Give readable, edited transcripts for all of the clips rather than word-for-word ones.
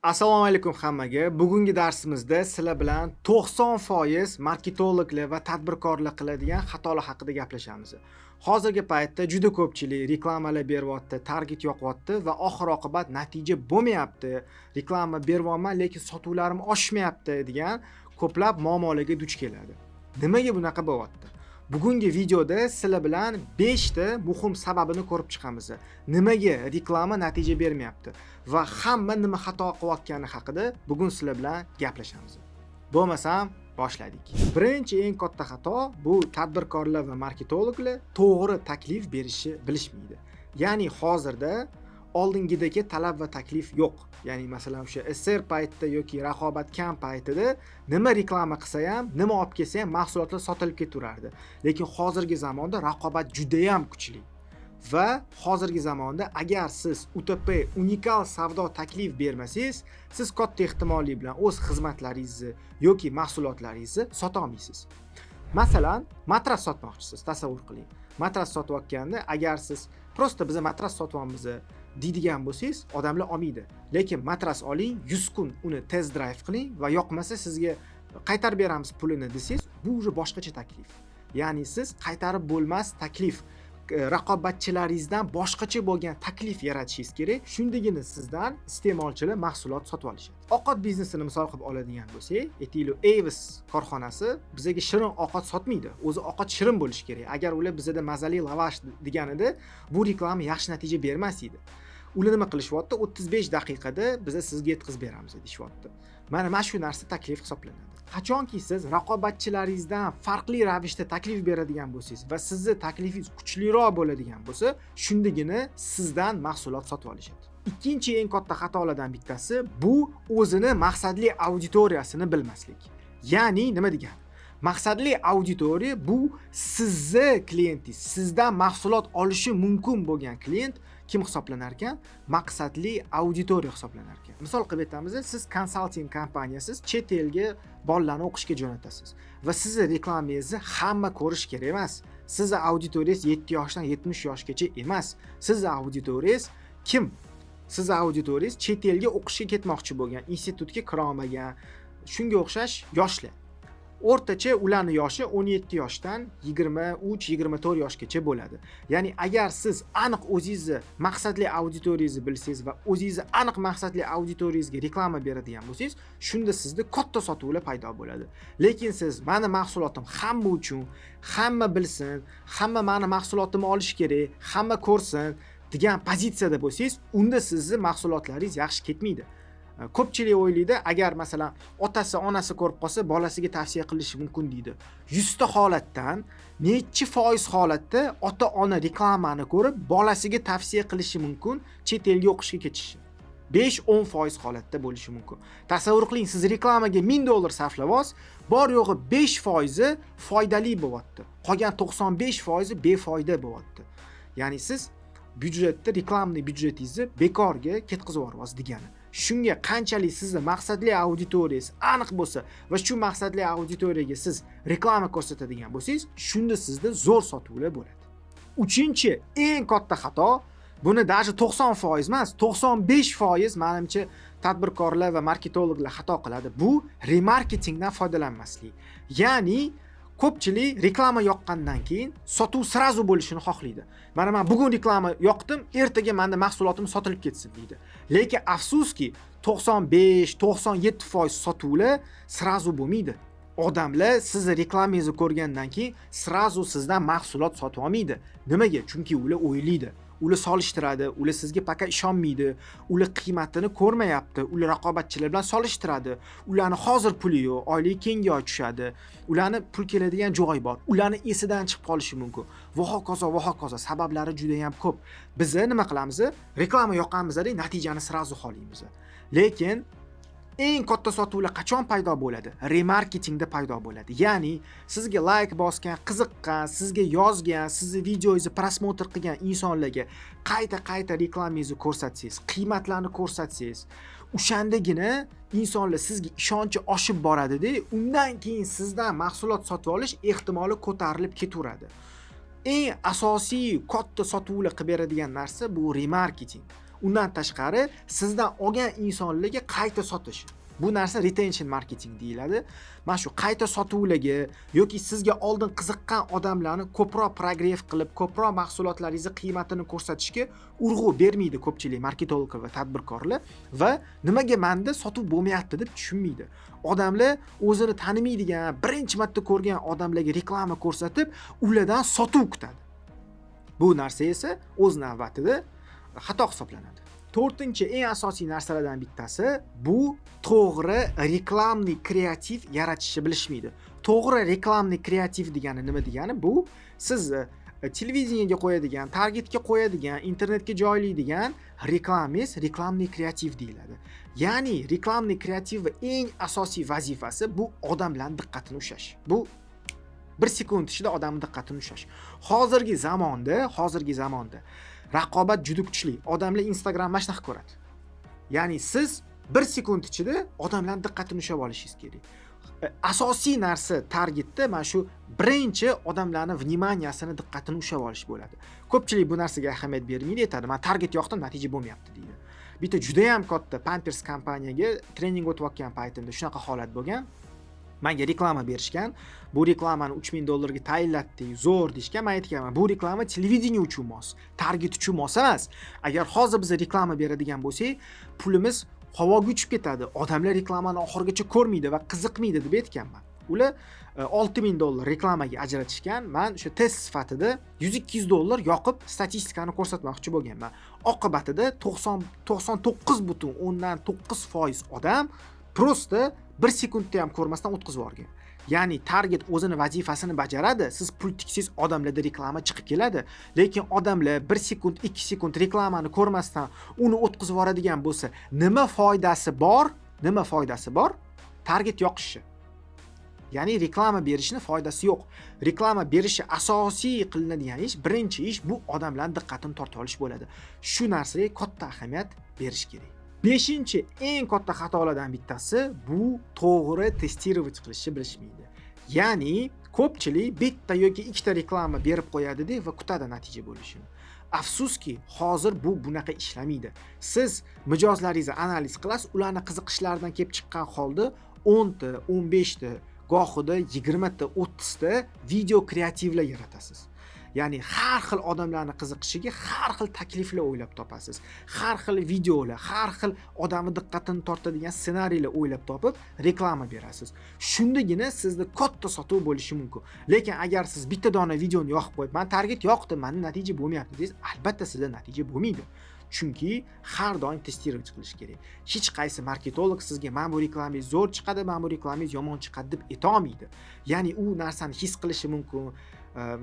Assalomu alaykum hammaga. Bugungi darsimizda sizlar bilan 90% marketologlar va tadbirkorlar qiladigan xatolar haqida gaplashamiz. Hozirgi paytda juda ko'pchilik reklamalar beryapti, target yoqyapti va oxir oqibat natija bo'lmayapti. Reklama beryapman, lekin sotuvlarim oshmayapti degan ko'plab muammolarga duch keladi. Nimaga bunaqa bo'lyapti? Bugungi videoda sizlar bilan 5 ta muhim sababini ko'rib chiqamiz. Nimaga reklama natija bermayapti va hamma nima xato qilayotgani haqida bugun sizlar bilan gaplashamiz. Bo'lmasam boshladik. Birinchi eng katta xato bu tadbirkorlar va marketologlar to'g'ri taklif berishni bilishmaydi. Ya'ni hozirda oldingidagi talab va taklif yo'q. Ya'ni masalan o'sha SR paytida yoki raqobat kam paytida nima reklama qilsa ham, nima olib kelsa ham mahsulotlar sotilib ketaverardi. Lekin hozirgi zamonda raqobat juda ham kuchli. Va hozirgi zamonda agar siz UTP unikal savdo taklif bermasangiz, siz katta ehtimollik bilan o'z xizmatlaringizni yoki mahsulotlaringizni sota olmaysiz. Masalan, matras sotmoqchisiz, tasavvur qiling. Matras sotayotganda agar siz prosta biza matras sotyapmiz deydigan bo'lsangiz, odamlar olmaydi. Lekin matras oling, 100 kun uni test drive qiling va yoqmasa sizga qaytarib beramiz pulini desangiz, bu уже boshqacha taklif. Ya'ni siz qaytarib bo'lmas taklif, raqobatchilaringizdan boshqacha bo'lgan taklif yaratishingiz kerak. Shundagina sizdan iste'molchilar mahsulot sotib olishadi. Ovqat biznesini misol qilib oladigan bo'lsak, aytaylik, Avis korxonasi bizga shirin ovqat sotmaydi. O'zi ovqat shirin bo'lishi kerak. Agar ular bizda mazali lavash deganida, bu reklama yaxshi natija bermas edi. Ular nima qilishyapti? 35 daqiqada biz sizga yetkazib beramiz deyishyapti. Mana shu narsa taklif hisoblanadi. Qachonki siz raqobatchilaringizdan farqli ravishda taklif beradigan bo'lsangiz va sizning taklifingiz kuchliroq bo'ladigan bo'lsa, shundagina sizdan mahsulot sotib olishadi. Ikkinchi eng katta xatolardan bittasi bu o'zini maqsadli auditoriyasini bilmaslik. Ya'ni nima degani? Maqsadli auditoriya bu sizni klientingiz, sizdan mahsulot olishi mumkin bo'lgan klient kim hisoblanar ekan? Maqsadli auditoriya hisoblanar ekan. Misol qilib aytamiz, siz konsalting kompaniyasiz, chet elga bolalarni o'qishga jo'natasiz va sizning reklamangizni hamma ko'rish kerak emas. Sizning auditoriyangiz 7 yoshdan 70 yoshgacha emas. Sizning auditoriyangiz kim? Sizning auditoriyangiz chet elga o'qishga ketmoqchi bo'lgan, institutga kira olmagan, shunga o'xshash yoshlar. O'rtacha ularning yoshi 17 yoshdan 23-24 yoshgacha bo'ladi. Ya'ni agar siz aniq o'zingizni maqsadli auditoriyangizni bilsangiz va o'zingizni aniq maqsadli auditoriyangizga reklama beradigan bo'lsangiz, shunda sizda katta sotuvlar paydo bo'ladi. Lekin siz meni mahsulotim hamma uchun, hamma bilsin, hamma meni mahsulotimni olish kerak, hamma ko'rsin degan pozitsiyada bo'lsangiz, unda sizning mahsulotlaringiz yaxshi ketmaydi. Ko'pchilik o'ylaydi, agar masalan otasi, onasi ko'rib qolsa, bolasiga tavsiya qilishi mumkin deydi. 100 ta holatdan necha foiz holatda ota-ona reklamani ko'rib bolasiga tavsiya qilishi mumkin chet elga o'qishga ketishi. 5-10% holatda bo'lishi mumkin. Tasavvur qiling, siz reklamaga $1000 sarflayapsiz, bor yo'g'i 5% foydali bo'lyapti. Qolgan 95% befoyda bo'lyapti. Ya'ni siz byudjetda reklamni byudjetingizni bekorga ketkazib yuboryapsiz degani. Shunga qanchalik sizning maqsadli auditoriyangiz aniq bo'lsa va shu maqsadli auditoriyaga siz reklama ko'rsatadigan bo'lsangiz, shunda sizda zo'r sotuvlar bo'ladi. Uchinchi eng katta xato, buni даже 90% emas, 95% menimcha tadbirkorlar va marketologlar xato qiladi. Bu remarketingdan foydalanmaslik. Ya'ni ko'pchilik reklama yoqqandan keyin sotuv sirazu bo'lishini xohlaydi. Mana men bugun reklama yoqdim, ertaga menda mahsulotim sotilib ketsin deydi. Lekin afsuski 95-97% sotuvlar sirazu bo'lmaydi. Odamlar sizni reklamangizni ko'rgandan keyin sirazu sizdan mahsulot sotib olmaydi. Nimaga? Chunki ular o'ylaydi. Ular solishtiradi, ular sizga faqat ishonmaydi, ular qiymatini ko'rmayapti, ular raqobatchilar bilan solishtiradi, ularni hozir puli yo'q, oylik keyingi oy tushadi, ularni pul keladigan joy bor, ularni esidan chiqib qolishi mumkin. Va hokazo sabablari juda ham ko'p. Biz nima qilamiz? Reklama yoqqanimizda natijani sirazu xohlaymiz. Lekin eng katta sotuvlar qachon paydo bo'ladi? Remarketingda paydo bo'ladi. Ya'ni sizga like bosgan, qiziqqan, sizga yozgan, sizni videongizni prosmotr qilgan insonlarga qayta reklamangizni ko'rsatsangiz, qiymatlarni ko'rsatsangiz, o'shandagina insonlar sizga ishonchi oshib boradi-da, undan keyin sizdan mahsulot sotib olish ehtimoli ko'tarilib ketaveradi. Eng asosiy katta sotuvlar qilib beradigan narsa bu remarketing. Undan tashqari sizdan olgan insonlarga qayta sotish. Bu narsa retention marketing deyiladi. Mana shu qayta sotuvlarga yoki sizga oldin qiziqqan odamlarni ko'proq progress qilib, ko'proq mahsulotlaringizni qiymatini ko'rsatishga urg'u bermaydi ko'pchilik marketologlar va tadbirkorlar va nimaga menda sotuv bo'lmayapti deb tushunmaydi. Odamlar o'zini tanimaydigan, birinchi marta ko'rgan odamlarga reklama ko'rsatib, ulardan sotuv kutadi. Bu narsa esa o'z navbatida xato hisoblanadi. To'rtinchi eng asosiy narsalardan bittasi bu to'g'ri reklamni kreativ yaratishni bilishmaydi. To'g'ri reklamni kreativ degani nima degani? Bu siz televideniyega qo'yadigan, targetga qo'yadigan, internetga joylaydigan reklamingiz reklamni kreativ deyiladi. Ya'ni reklamni kreativ eng asosiy vazifasi bu odamlarning diqqatini ushlash. Bu 1 sekund ichida odamning diqqatini ushlash. Hozirgi zamonda raqobat juda kuchli. Odamlar Instagram mana shunaqa ko'radi. Ya'ni siz 1 sekund ichida odamlarning diqqatini ushlab olishingiz kerak. Asosiy narsa targetda mana shu birinchi odamlarning vnimaniyasini, diqqatini ushlab olish bo'ladi. Ko'pchilik bu narsaga ahamiyat bermaydi, aytadi, "Men target yoqdim, natija bo'lmayapti" deydi. Bitta juda ham katta Pampers kompaniyaga trening o'tayotgan paytimda shunaqa holat bo'lgan. Menga reklama berishgan. Bu reklamani $3000 tayinlatdi, zo'r deyishgan. Men aytganman, bu reklama televideniya uchun mos, target uchun mos emas. Agar hozir biz reklama beradigan bo'lsak, pulimiz havoga uchib ketadi. Odamlar reklamani oxirigacha ko'rmaydi va qiziqmaydi deb aytganman. Ular $6000 reklamaga ajratishgan. Men o'sha test sifatida $100-200 yoqib statistikani ko'rsatmoqchi bo'lganman. Oqibatida 99.9% odam prosta 1 sekundda ham ko'rmasdan o'tkazib yuborgan. Ya'ni target o'zini vazifasini bajaradi, siz pul tiksiz odamlarda reklama chiqib keladi, lekin odamlar 1 sekund, 2 sekund reklamani ko'rmasdan uni o'tkazib yuboradigan bo'lsa, nima foydasi bor? Target yoqishi. Ya'ni reklama berishning foydasi yo'q. Reklama berishi asosiy qilinadigan ish, birinchi ish bu odamlarning diqqatini tortib olish bo'ladi. Shu narsaga katta ahamiyat berish kerak. 5-chi eng katta xatolardan bittasi bu to'g'ri testirovat qilishni bilishmaydi. Ya'ni ko'pchilik bitta yoki ikkita reklama berib qo'yadi-da va kutadi natija bo'lishini. Afsuski, hozir bu bunaqa ishlamaydi. Siz mijozlaringizni analiz qilasiz, ularning qiziqishlaridan kelib chiqqan holda 10 ta, 15 ta, gohida 20 ta, 30 ta video kreativlar yaratasiz. Ya'ni har xil odamlarning qiziqishiga har xil takliflar o'ylab topasiz. Har xil videolar, har xil odamning diqqatini tortadigan ssenariylar o'ylab topib reklama berasiz. Shundagina sizda katta sotuv bo'lishi mumkin. Lekin agar siz bitta dona videoni yoqib qo'yib, "Men target yoqdi, menda natija bo'lmayapti" desiz, albatta sizda natija bo'lmaydi. Chunki har doim testirovat qilish kerak. Hech qaysi marketolog sizga "Men bu reklamangiz zo'r chiqadi, men bu reklamangiz yomon chiqadi" deb ayta olmaydi. Ya'ni u narsani his qilishi mumkin.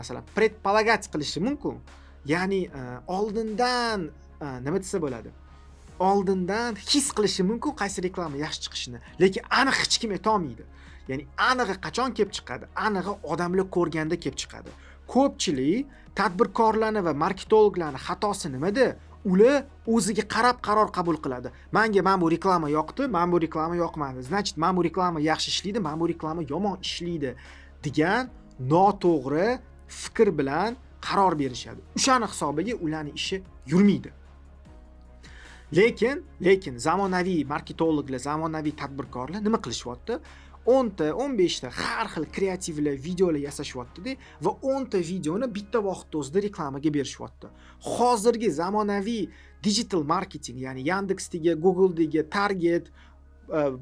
Masalan, predpolagats qilishi mumkin. Ya'ni oldindan nima desa bo'ladi? Oldindan his qilishi mumkin qaysi reklama yaxshi chiqishini, lekin aniq hech kim ayta olmaydi. Ya'ni anig'i qachon kelib chiqadi? Anig'i odamlar ko'rganda kelib chiqadi. Ko'pchilik tadbirkorlarni va marketologlarning xatosi nimada? Ular o'ziga qarab qaror qabul qiladi. Menga bu reklama yoqdi, men bu reklama yoqmadi. Значит, men bu reklama yaxshi ishlaydi, men bu reklama yomon ishlaydi degan noto'g'ri fikr bilan qaror berishadi. O'shani hisobiga ularning ishi yurmaydi. Lekin zamonaviy marketologlar, zamonaviy tadbirkorlar nima qilishyapti? 10 ta, 15 ta har xil kreativlar, videolar yasashyapti-da va 10 ta videoni bitta vaqtda o'zida reklamaga berishyapti. Hozirgi zamonaviy digital marketing, ya'ni Yandexdagi, Googledagi, Target,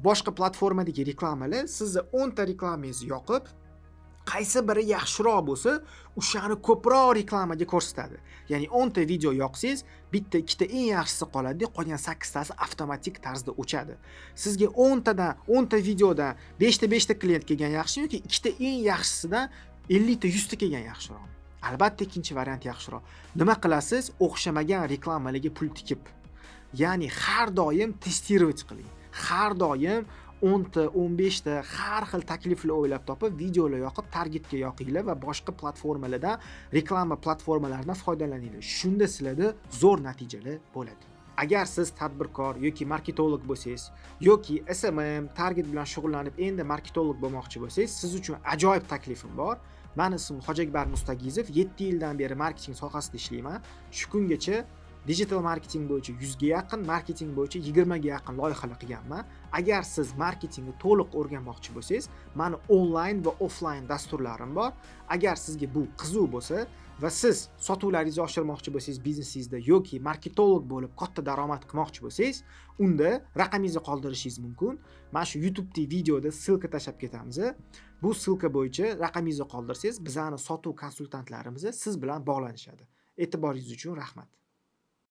boshqa platformadagi reklamalar sizni 10 ta reklamangizni yoqib, qaysi biri yaxshiroq bo'lsa, o'shani ko'proq reklamaga ko'rsatadi. Ya'ni 10 ta video yoqsangiz, bitta, ikkita eng yaxshisi qoladi, qolgan 8 tasi avtomatik tarzda o'chadi. Sizga 10 ta videodan 5 ta klient kelgan yaxshi yoki ikkita eng yaxshisidan 50 ta, 100 ta kelgan yaxshiroq? Albatta ikkinchi variant yaxshiroq. Nima qilasiz? O'xshamagan reklamalarga pul tikib. Ya'ni har doim testirovat qiling. Har doim 10 ta, 15 ta har xil takliflar o'ylab topib, videolar yoqib, targetga yoqinglar va boshqa platformalardan, reklama platformalaridan foydalaninglar. Shunda sizlarda zo'r natijalar bo'ladi. Agar siz tadbirkor yoki marketolog bo'lsangiz, yoki SMM, target bilan shug'ullanib, endi marketolog bo'lmoqchi bo'lsangiz, siz uchun ajoyib taklifim bor. Men ismim Hojiakbar Mustagizov, 7 yildan beri marketing sohasida ishlayman. Shu kungacha digital marketing bo'yicha 100 ga yaqin, marketing bo'yicha 20 ga yaqin loyihalar qilganman. Agar siz marketingni to'liq o'rganmoqchi bo'lsangiz, mani onlayn va offlayn dasturlarim bor. Agar sizga bu qiziq bo'lsa va siz sotuvlaringizni oshirmoqchi bo'lsangiz biznesingizda yoki marketolog bo'lib katta daromad qilmoqchi bo'lsangiz, unda raqamingizni qoldirishingiz mumkin. Mana shu YouTube'dagi videoda ssilka tashlab ketamiz. Bu ssilka bo'yicha raqamingizni qoldirsangiz, bizning sotuv konsultantlarimiz siz bilan bog'lanishadi. E'tiboringiz uchun rahmat.